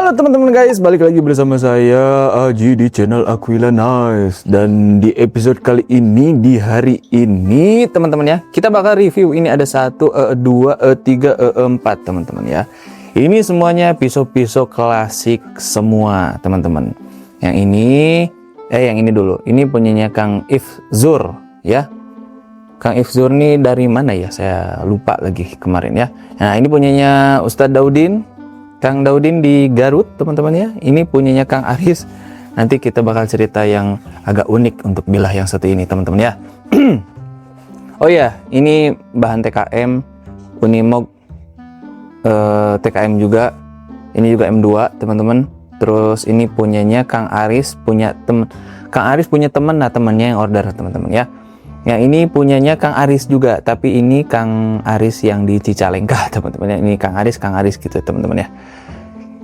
Halo teman-teman guys, balik lagi bersama saya Aji di channel Aquila Nice. Dan di episode kali ini, di hari ini teman-teman ya, kita bakal review. Ini ada 1, 2, 3, 4 teman-teman ya. Ini semuanya pisau-pisau klasik semua teman-teman. Yang ini dulu. Ini punyanya Kang Ifzur ya. Kang Ifzur nih dari mana ya? Saya lupa lagi kemarin ya. Nah, ini punyanya Ustadz Daudin. Kang Daudin di Garut teman-teman ya. Ini punyanya Kang Aris. Nanti kita bakal cerita yang agak unik untuk bilah yang satu ini teman-teman ya. Oh ya, ini bahan TKM Unimog TKM juga. Ini juga M2 teman-teman. Terus ini punyanya Kang Aris, Kang Aris punya teman, nah temannya yang order teman-teman ya. Yang ini punyanya Kang Aris juga, tapi ini Kang Aris yang di Cicalengka teman-teman. Ini Kang Aris gitu teman-teman ya.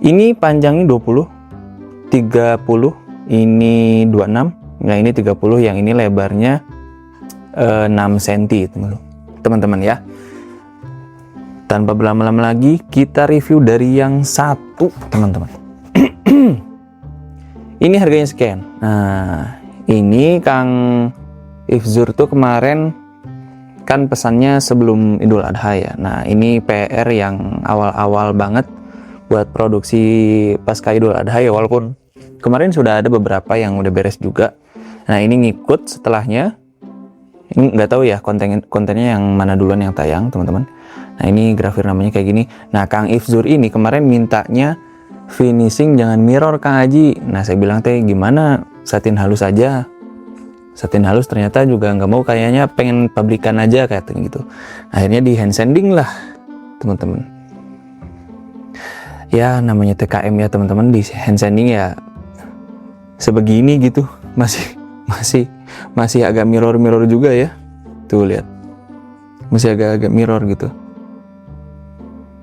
Ini panjangnya 20, 30, ini 26, nah ini 30, yang ini lebarnya 6 cm teman-teman ya. Tanpa berlama-lama lagi, kita review dari yang satu teman-teman. Ini harganya sekian. Nah, ini Kang Ifzur tuh kemarin kan pesannya sebelum Idul Adha ya. Nah, ini PR yang awal-awal banget buat produksi pasca Idul Adha ya, walaupun kemarin sudah ada beberapa yang udah beres juga. Nah, ini ngikut setelahnya. Ini nggak tahu ya kontennya yang mana duluan yang tayang teman-teman. Nah, ini grafir namanya kayak gini. Nah, Kang Ifzur ini kemarin mintanya finishing jangan mirror Kang Haji. Nah, saya bilang teh gimana, satin halus aja. Satin halus ternyata juga nggak mau, kayaknya pengen pabrikan aja katanya gitu. Akhirnya di hand sanding lah teman-teman. Ya namanya TKM ya teman-teman, di hand sanding ya sebegini gitu, masih agak mirror juga ya. Tuh lihat, masih agak mirror gitu.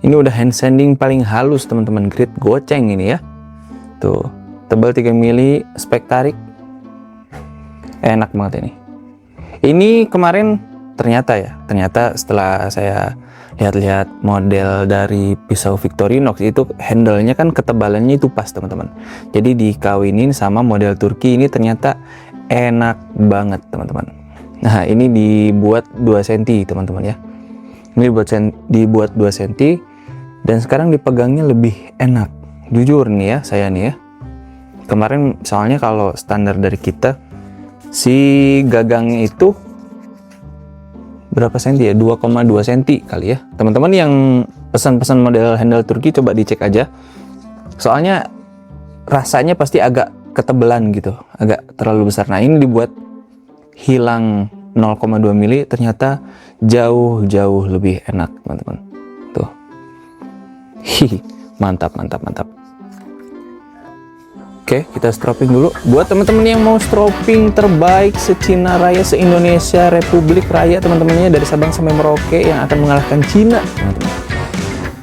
Ini udah hand sanding paling halus teman-teman, grade goceng ini ya. Tuh tebal 3 mili, spek tarik. Enak banget ini. Ini kemarin ternyata setelah saya lihat-lihat model dari pisau Victorinox itu, handle-nya kan ketebalannya itu pas teman-teman. Jadi dikawinin sama model Turki ini ternyata enak banget teman-teman. Nah, ini dibuat 2 cm teman-teman ya. Ini dibuat 2 cm dan sekarang dipegangnya lebih enak. Jujur nih ya, saya nih ya. Kemarin soalnya kalau standar dari kita si gagangnya itu berapa senti ya, 2,2 cm kali ya teman-teman. Yang pesan-pesan model handle Turki coba dicek aja, soalnya rasanya pasti agak ketebelan gitu, agak terlalu besar. Nah, ini dibuat hilang 0,2 mili, ternyata jauh lebih enak teman-teman. Tuh, mantap. Oke, kita stropping dulu. Buat teman-teman yang mau stropping terbaik se-Cina Raya, se-Indonesia Republik Raya teman-temannya, dari Sabang sampai Merauke, yang akan mengalahkan Cina teman-teman.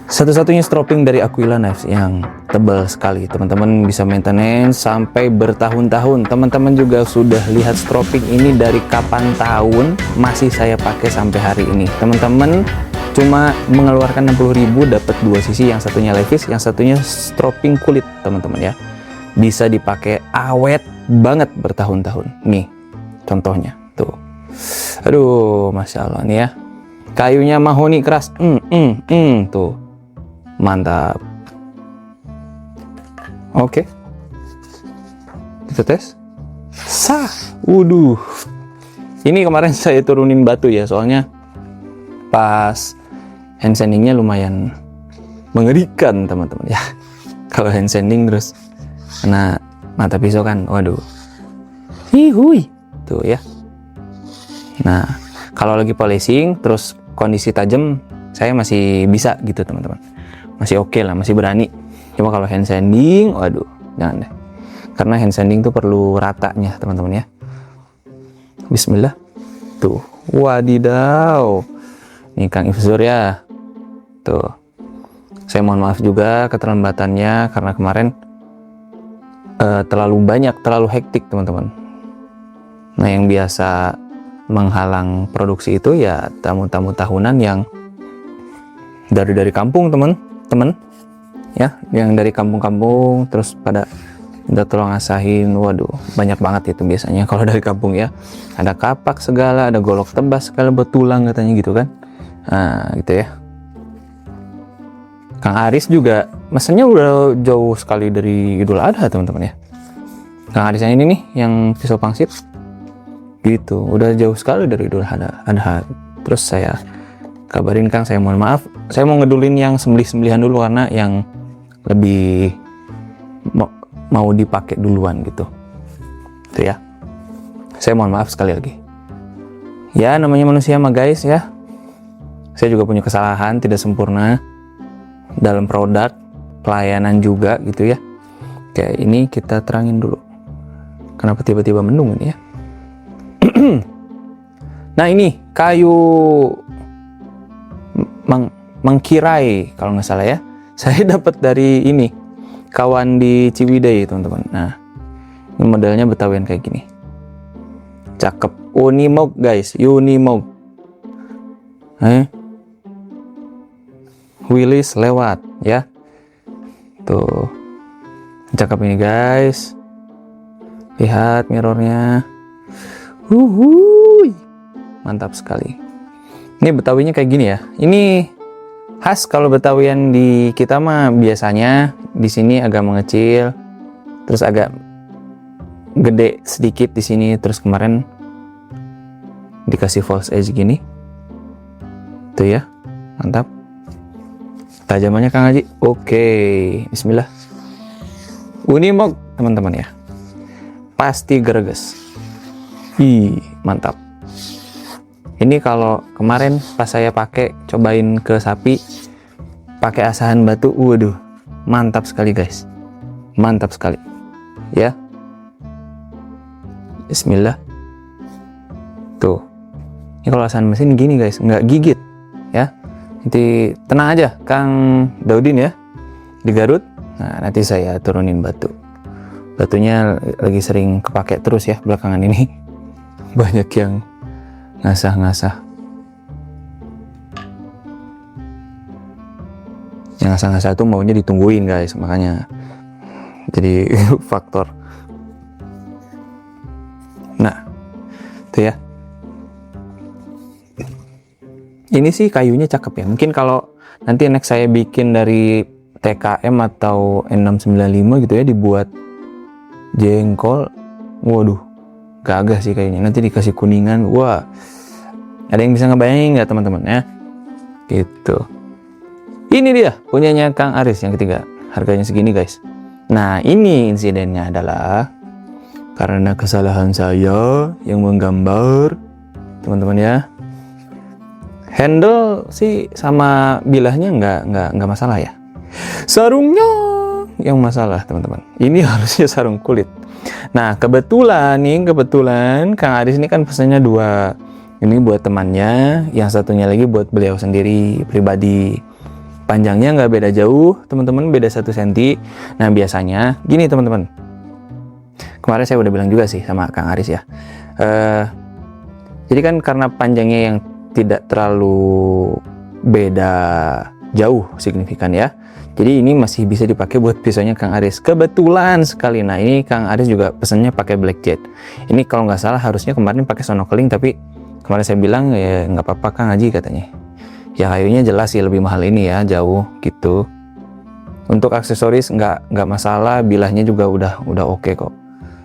Satu-satunya stropping dari Aquila Nice yang tebal sekali teman-teman, bisa maintenance sampai bertahun-tahun. Teman-teman juga sudah lihat stropping ini dari kapan tahun, masih saya pakai sampai hari ini teman-teman. Cuma mengeluarkan 60.000 dapat 2 sisi, yang satunya levis, yang satunya stropping kulit teman-teman ya. Bisa dipakai awet banget bertahun-tahun. Nih contohnya tuh, aduh masya Allah nih ya, kayunya mahoni keras. Tuh mantap. Oke, kita tes. Waduh, ini kemarin saya turunin batu ya, soalnya pas hand sandingnya lumayan mengerikan teman-teman ya. Kalau hand sanding terus kena mata pisau kan, waduh, tuh ya. Nah, kalau lagi polishing terus kondisi tajam, saya masih bisa gitu teman-teman, masih oke lah, masih berani. Cuma kalau hand sanding, waduh, jangan deh, karena hand sanding tuh perlu ratanya teman-teman ya. Bismillah. Tuh, wadidaw, ini Kang Ifzur ya. Tuh, saya mohon maaf juga keterlambatannya karena kemarin terlalu banyak, terlalu hektik teman-teman. Nah, yang biasa menghalang produksi itu ya tamu-tamu tahunan yang dari kampung teman-teman. ya, yang dari kampung-kampung terus pada minta tolong asahin. Waduh, banyak banget itu biasanya kalau dari kampung ya. Ada kapak segala, ada golok tebas segala buat tulang katanya gitu kan. Nah gitu ya. Kang Aris juga mesennya udah jauh sekali dari Idul Adha teman-teman ya. Kang Aris yang ini nih, yang pisau pangsit gitu, udah jauh sekali dari Idul Adha. Terus saya kabarin Kang, saya mohon maaf, saya mau ngedulin yang sembelih-sembelihan dulu karena yang lebih mau dipakai duluan gitu. Itu ya. Saya mohon maaf sekali lagi. Ya namanya manusia mah guys ya. Saya juga punya kesalahan, tidak sempurna dalam produk, pelayanan juga gitu ya. Kayak ini kita terangin dulu. Kenapa tiba-tiba mendung ini ya? Nah ini kayu mangkirai kalau nggak salah ya. Saya dapat dari ini kawan di Ciwidey teman-teman. Nah ini modelnya Betawian kayak gini. Cakep. Unimog guys, Unimog. Willis lewat ya. Tuh. Cakep ini guys. Lihat mirrornya. Mantap sekali. Ini Betawinya kayak gini ya. Ini khas kalau Betawian di kita mah biasanya di sini agak mengecil, terus agak gede sedikit di sini, terus kemarin dikasih false edge gini. Tuh ya. Mantap. Tajamannya Kang Haji. Oke, bismillah. Unimog teman-teman ya. Pasti greges. Mantap. Ini kalau kemarin pas saya pakai cobain ke sapi pakai asahan batu, waduh, mantap sekali guys. Mantap sekali. Ya. Bismillah. Tuh. Ini kalau asahan mesin gini guys, nggak gigit ya. Nanti tenang aja Kang Daudin ya di Garut. Nah, nanti saya turunin batu. Batunya lagi sering kepake terus ya belakangan ini. Banyak yang ngasah-ngasah. Yang ngasah-ngasah itu maunya ditungguin guys, makanya jadi faktor. Nah, itu ya. Ini sih kayunya cakep ya. Mungkin kalau nanti next saya bikin dari TKM atau N695 gitu ya, dibuat jengkol, waduh, gagah sih kayaknya. Nanti dikasih kuningan, wah, ada yang bisa ngebayangin nggak teman-teman ya? Gitu. Ini dia punyanya Kang Aris yang ketiga. Harganya segini guys. Nah ini insidennya adalah karena kesalahan saya yang menggambar teman-teman ya. Handle sih sama bilahnya nggak masalah ya. Sarungnya yang masalah teman-teman. Ini harusnya sarung kulit. Nah kebetulan Kang Aris ini kan pesannya 2. Ini buat temannya, yang satunya lagi buat beliau sendiri pribadi. Panjangnya nggak beda jauh teman-teman, beda 1 cm. Nah biasanya gini teman-teman. Kemarin saya udah bilang juga sih sama Kang Aris ya. Jadi kan karena panjangnya yang tidak terlalu beda jauh signifikan ya. Jadi ini masih bisa dipakai buat pisaunya Kang Aris. Kebetulan sekali. Nah ini Kang Aris juga pesannya pakai black jet. Ini kalau nggak salah harusnya kemarin pakai snorkeling, tapi kemarin saya bilang ya nggak apa-apa Kang Haji katanya. Ya kayunya jelas sih lebih mahal ini ya, jauh gitu. Untuk aksesoris nggak masalah, bilahnya juga udah oke kok.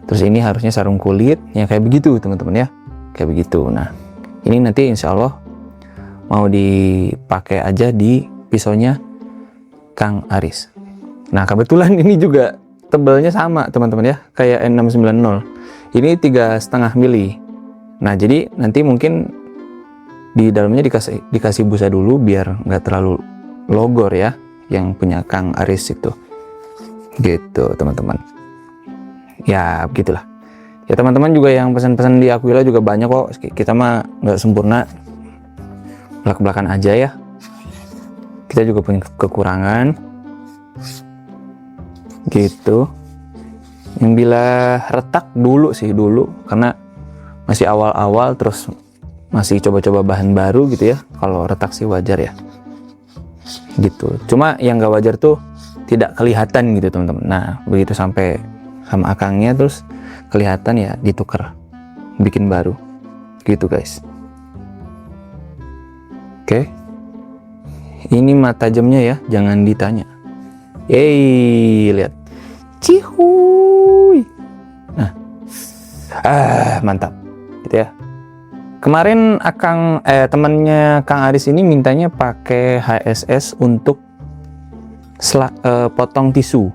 Terus ini harusnya sarung kulit yang kayak begitu teman-teman ya, kayak begitu. Nah ini nanti insya Allah mau dipakai aja di pisaunya Kang Aris. Nah kebetulan ini juga tebalnya sama teman-teman ya, kayak N690. Ini 3,5 mili. Nah jadi nanti mungkin di dalamnya dikasih busa dulu biar nggak terlalu logor ya, yang punya Kang Aris itu. Gitu teman-teman. Ya begitulah. Ya teman-teman juga yang pesan-pesan di Aquila juga banyak kok. Kita mah nggak sempurna, belak-belakan aja ya. Kita juga punya kekurangan. Gitu. Yang bila retak dulu karena masih awal-awal, terus masih coba-coba bahan baru gitu ya. Kalau retak sih wajar ya. Gitu. Cuma yang nggak wajar tuh tidak kelihatan gitu teman-teman. Nah begitu sampai sama akangnya terus kelihatan ya ditukar, bikin baru gitu guys. Oke, ini mata tajamnya ya, jangan ditanya. Lihat, cihuy. Nah, mantap, gitu ya. Kemarin temannya Kang Aris ini mintanya pakai HSS untuk potong tisu.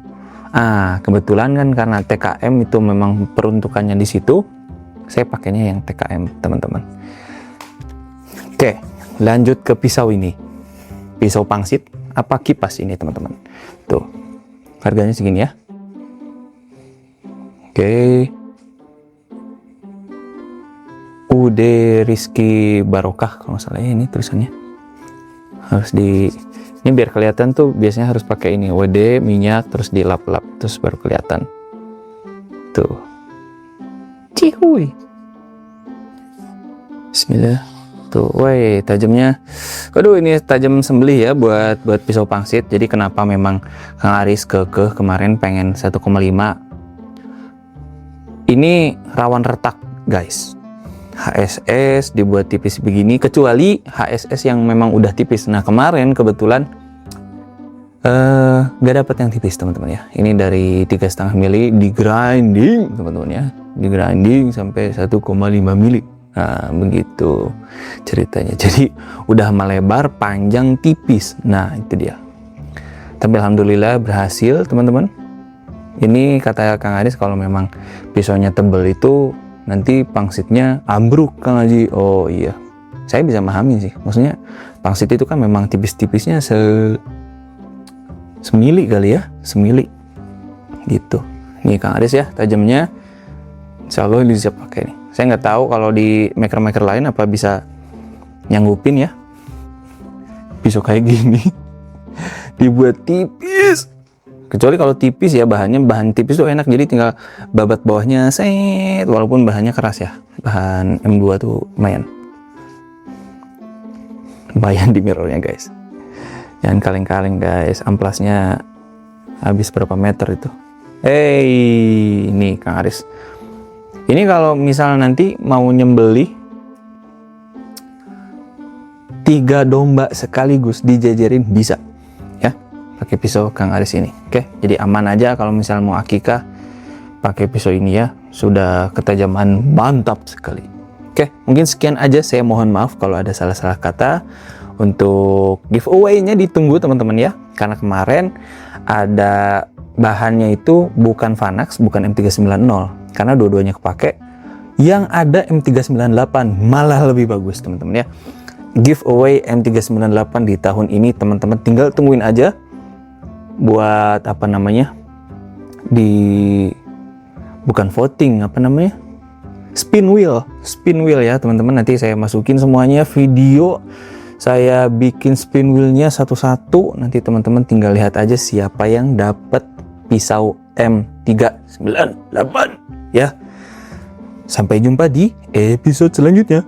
Kebetulan kan karena TKM itu memang peruntukannya di situ, saya pakainya yang TKM teman-teman. Oke, lanjut ke pisau ini. Pisau pangsit apa kipas ini teman-teman. Tuh, harganya segini ya. Oke. UD Rizky Barokah kalau nggak salah ya, ini tulisannya. Harus ini biar kelihatan tuh biasanya harus pakai ini WD minyak terus dilap-lap terus baru kelihatan. Tuh. Cihuy. Bismillah. Tuh, woi, tajamnya. Aduh, ini tajam sembelih ya buat pisau pangsit. Jadi kenapa memang Kang Aris kekeh kemarin pengen 1,5. Ini rawan retak, guys. HSS dibuat tipis begini, kecuali HSS yang memang udah tipis. Nah, kemarin kebetulan nggak dapat yang tipis, teman-teman ya. Ini dari 3,5 mili di grinding, teman-teman ya. Di grinding sampai 1,5 mili. Nah, begitu ceritanya. Jadi udah melebar, panjang, tipis. Nah, itu dia. Tapi alhamdulillah berhasil, teman-teman. Ini kata Kang Aris kalau memang pisaunya tebel itu nanti pangsitnya ambruk, Kang Haji. Oh iya, saya bisa memahami sih. Maksudnya pangsit itu kan memang tipis-tipisnya semili kali ya, semili gitu. Nih Kang Aris ya, tajamnya. Insya Allah ini bisa pakai nih. Saya nggak tahu kalau di maker-maker lain apa bisa nyanggupin ya. Pisau kayak gini dibuat tipis. Kecuali kalau tipis ya, bahan tipis tuh enak, jadi tinggal babat bawahnya set, walaupun bahannya keras ya. Bahan M2 tuh lumayan di mirrornya guys. Jangan kaleng-kaleng guys, amplasnya habis berapa meter itu. Ini Kang Aris. Ini kalau misal nanti mau nyembeli 3 domba sekaligus dijajarin bisa ya, pakai pisau Kang Aris ini. Oke, jadi aman aja kalau misal mau akikah pakai pisau ini ya, sudah ketajaman mantap sekali. Oke, mungkin sekian aja, saya mohon maaf kalau ada salah-salah kata. Untuk giveaway-nya ditunggu teman-teman ya, karena kemarin ada bahannya itu bukan Vanax, bukan M390, karena dua-duanya kepake. Yang ada M398 malah lebih bagus teman-teman ya. Giveaway M398 di tahun ini teman-teman tinggal tungguin aja buat apa namanya, bukan voting, apa namanya, spin wheel ya teman-teman. Nanti saya masukin semuanya, video saya bikin spin wheelnya satu-satu. Nanti teman-teman tinggal lihat aja siapa yang dapat pisau M398 ya. Sampai jumpa di episode selanjutnya.